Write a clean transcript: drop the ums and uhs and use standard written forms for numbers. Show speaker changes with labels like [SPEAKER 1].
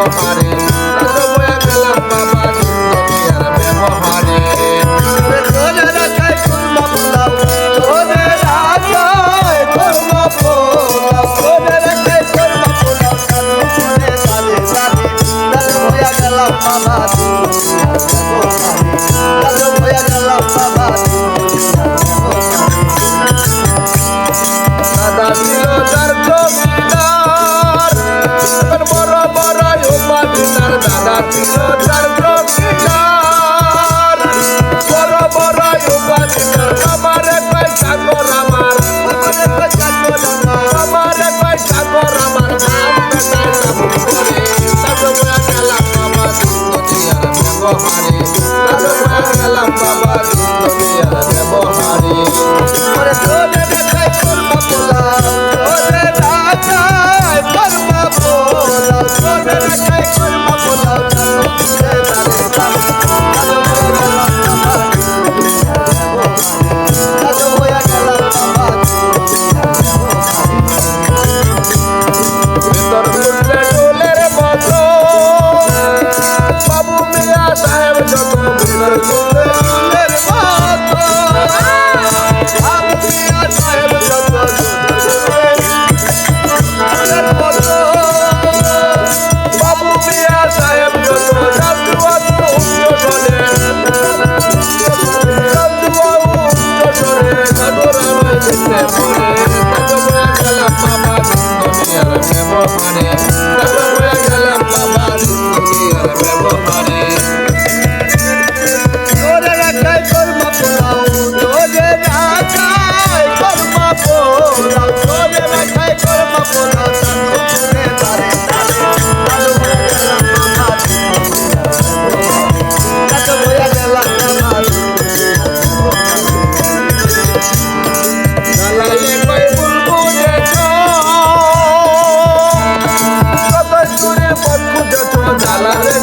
[SPEAKER 1] ব্যবহারে দাদু বয়া গেলাম বাবা দুনিয়ার ব্যবহারে তোরে রাখাই কুলমা পোলাও তোরে রাখাই কুলমা পোলাও তোরে রাখাই কুলমা পোলাও কালু শুনে তালে তালে দাদু বয়া গেলাম বাবা দুনিয়ার ব্যবহারে দাদু বয়া গেলাম বাবা দাদা ছিল তার জমিদার বড় বড় উপাধিদার দাদা ছিল তার জমিদার বড় বড় উপাধিদার আমারে কয় ঠাকুর আমার আমারে কয় ঠাকুর আমার নাম বেটায় নাম করে দাদু বয়া গেলাম বাবা দুনিয়ার ব্যবহারে দাদু বয়া গেলাম বাবা দুনিয়ার ব্যবহারে ওরে তোরে দেখাই কুলমা পোলাও তোরে রাখাই কুলমা পোলাও তোরে রাখাই কুলমা পোলাও কালু শুনে তালে তালে দাদু বয়া গেলাম বাবা ভিতর খুললে ডোলের মতো বাবু মিয়া সাহেব যত ভিতর খুললে ডোলের মতো বাবু মিয়া সাহেব যত বাবু মিয়া সাহেব যত জাদুয়া উচ্চ স্বরে জাদুয়া উচ্চ স্বরে জাদুরা যেতে পড়ে দাদু বয়া গেলাম বাবা দুনিয়ার ব্যবহারে দাদু বয়া গেলাম বাবা দুনিয়ার ব্যবহারে তোরে রাখাই কুলমা পোলাও তোরে রাখাই কুলমা পোলাও তোরে রাখাই কুলমা পোলাও কালু শুনে তালে তালে দাদু বয়া গেলাম বাবা দাদু বয়া গেলাম বাবা দালালে কই বুলবুলে কত সুরে মন খুঁজেছ দালালে